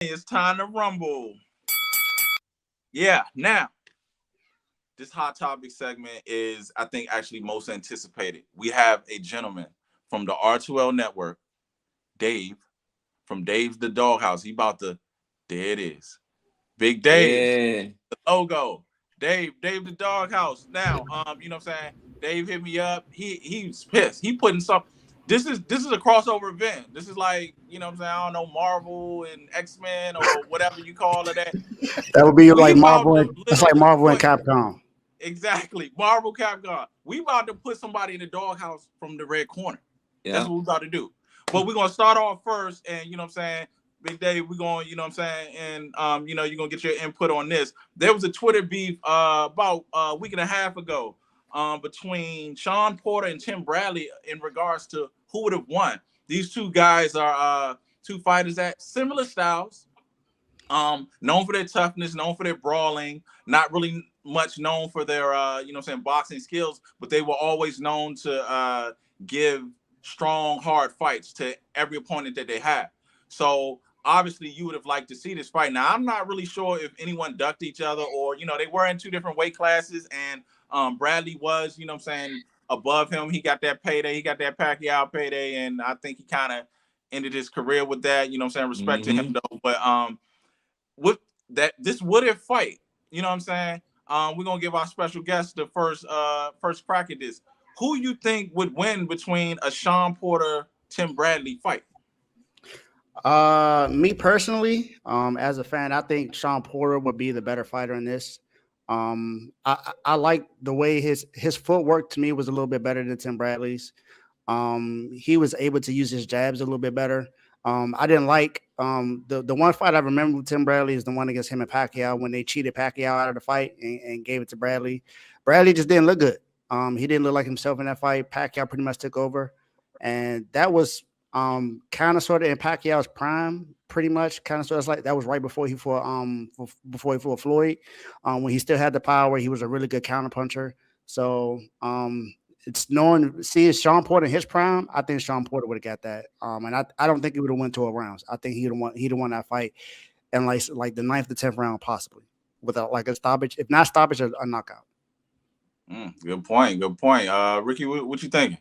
It's time to rumble. Yeah, now this hot topic segment is, I think, actually most anticipated. We have a gentleman from the R2L network, Dave, from Dave's the Doghouse. He about to, there it is. Big Dave, Yeah. the logo. Dave the Doghouse. Now, you know what I'm saying? Dave hit me up. He's pissed. He putting some. This is a crossover event. This is like, you know what I'm saying? I don't know, Marvel and X-Men or whatever you call it. That That would be we like about Marvel. to That's like literally Marvel and put Capcom. exactly Marvel Capcom. We about to put somebody in the doghouse from the red corner. That's Yeah. what we about to do. But we're gonna start off first, and you know what I'm saying, Big Dave, we're going, you know what I'm saying, and you're gonna get your input on this. There was a Twitter beef about a week and a half ago between Shawn Porter and Tim Bradley in regards to who would have won. These two guys are two fighters that similar styles, known for their toughness, known for their brawling, not really much known for their boxing skills, but they were always known to give strong, hard fights to every opponent that they had. So obviously you would have liked to see this fight. Now I'm not really sure if anyone ducked each other, or they were in two different weight classes, and Bradley was, above him. He got that payday, he got that Pacquiao payday, and I think he kind of ended his career with that. Respect to him Mm-hmm. though. But with that, this what if fight, you know what I'm saying? We're gonna give our special guest the first crack at this. Who you think would win between a Shawn Porter Tim Bradley fight? Me personally, as a fan, I think Sean Porter would be the better fighter in this. I like the way his footwork to me was a little bit better than Tim Bradley's. He was able to use his jabs a little bit better. I didn't like the one fight I remember with Tim Bradley is the one against him and Pacquiao when they cheated Pacquiao out of the fight and gave it to Bradley. Bradley just didn't look good. He didn't look like himself in that fight. Pacquiao pretty much took over, and that was kind of sort of in Pacquiao's prime, pretty much kind of sort of like that was right before he fought before he fought Floyd, when he still had the power. He was a really good counterpuncher. So it's knowing seeing Sean Porter in his prime, I think Sean Porter would have got that. And I don't think he would have went 12 rounds. I think he'd have won that fight in like the ninth to 10th round possibly without like a stoppage, if not stoppage, a knockout. Good point. Good point. Ricky, what you thinking?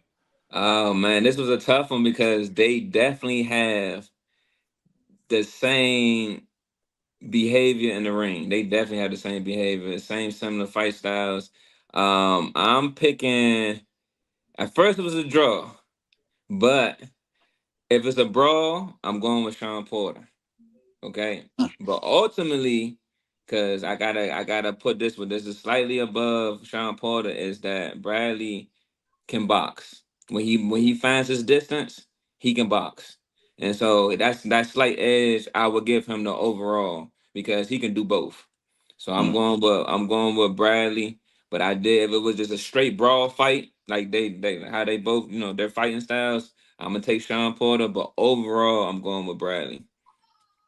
Oh man, this was a tough one because they definitely have the same behavior in the ring. They definitely have the same behavior, same similar fight styles. I'm picking. At first, it was a draw, but if it's a brawl, I'm going with Sean Porter. Okay, but ultimately, because I gotta put this with this is slightly above Sean Porter is that Bradley can box. When he finds his distance, he can box. And so that's that slight edge I would give him the overall because he can do both. So I'm Mm. going with Bradley. But I did if it was just a straight brawl fight, like they how they both, their fighting styles, I'm gonna take Sean Porter, but overall I'm going with Bradley.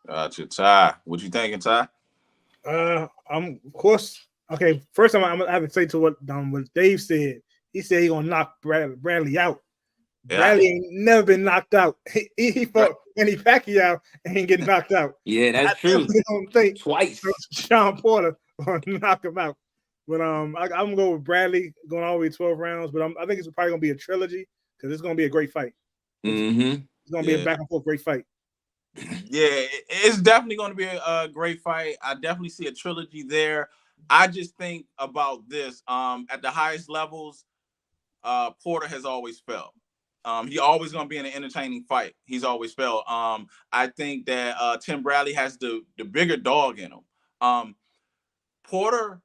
Gotcha, Ty. What you thinking, Ty? I'm of course okay. First, I'm gonna have to say to what Dave said. He said he gonna knock Bradley out. Yeah. Bradley ain't never been knocked out. He Right. fought Manny Pacquiao and ain't getting knocked out. Yeah, I that's true. definitely don't think Twice. Sean Porter gonna knock him out. But I'm gonna go with Bradley going all the way 12 rounds. But I think it's probably gonna be a trilogy because it's gonna be a great fight. It's, Mm-hmm. it's gonna be a Yeah. back and forth great fight. Yeah, it's definitely going to be a great fight. I definitely see a trilogy there. I just think about this. At the highest levels, Porter has always felt. He always going to be in an entertaining fight. He's always felt. I think that Tim Bradley has the bigger dog in him. Porter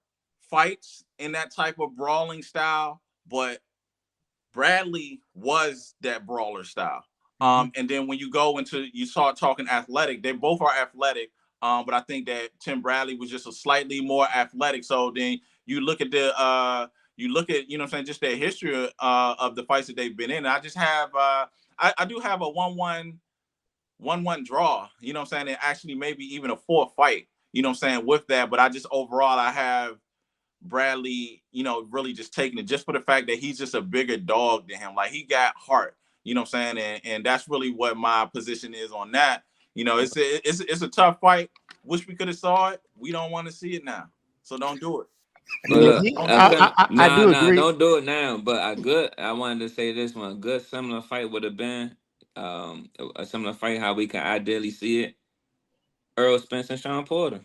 fights in that type of brawling style, but Bradley was that brawler style. Mhm. And then when you start talking athletic, they both are athletic. But I think that Tim Bradley was just a slightly more athletic. So then you look at you know what I'm saying, just their history of the fights that they've been in. I just have I do have a 1-1 draw, you know what I'm saying, and actually maybe even a fourth fight, you know what I'm saying, with that. But I just overall I have Bradley, really just taking it just for the fact that he's just a bigger dog than him. Like he got heart, you know what I'm saying? And that's really what my position is on that. You know, it's a tough fight. Wish we could have saw it. We don't want to see it now, so don't do it. But Yeah, look, I do agree. don't do it now. But I wanted to say this one. A good similar fight would have been, a similar fight how we can ideally see it. Earl Spence and Shawn Porter.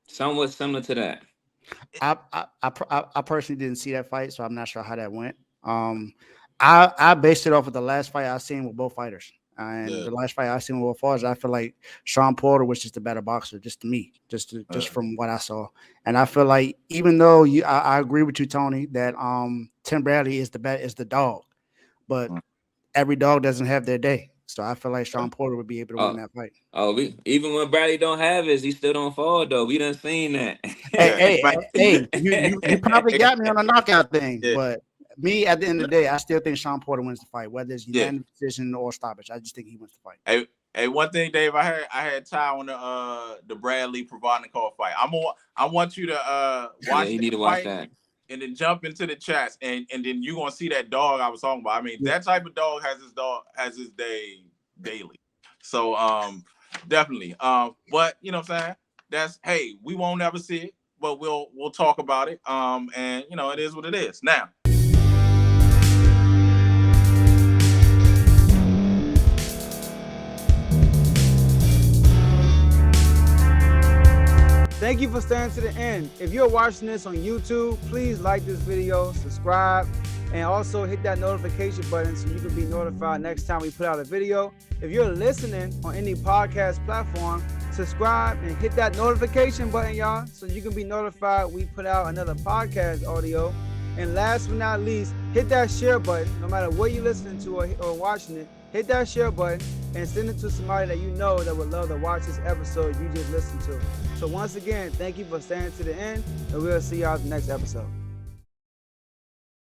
Somewhat similar to that. I personally didn't see that fight, so I'm not sure how that went. I based it off of the last fight I seen with both fighters, and the last fight I seen with both fighters, I feel like Shawn Porter was just a better boxer, just to me, just from what I saw. And I feel like even though I agree with you, Tony, that Tim Bradley is the dog, but every dog doesn't have their day. So I feel like Shawn Porter would be able to win that fight. Oh, even when Bradley don't have his, he still don't fall though. We done seen that. Hey, you probably got me on a knockout thing, but me at the end of the day, I still think Shawn Porter wins the fight, whether it's unanimous decision or stoppage. I just think he wins the fight. Hey, one thing, Dave, I had Ty on the Bradley Provodnikov fight. I want you to watch. You need to watch that. And then jump into the chats, and then you're gonna see that dog I was talking about. I mean, that type of dog has his day daily. So definitely. But you know what I'm saying? We won't ever see it, but we'll talk about it. And you know, it is what it is. Now. Thank you for staying to the end. If you're watching this on YouTube, please like this video, subscribe, and also hit that notification button so you can be notified next time we put out a video. If you're listening on any podcast platform, subscribe and hit that notification button, y'all, so you can be notified we put out another podcast audio. And last but not least, hit that share button. No matter what you're listening to or watching it, hit that share button and send it to somebody that you know that would love to watch this episode you just listened to. So once again, thank you for staying to the end, and we'll see y'all in the next episode.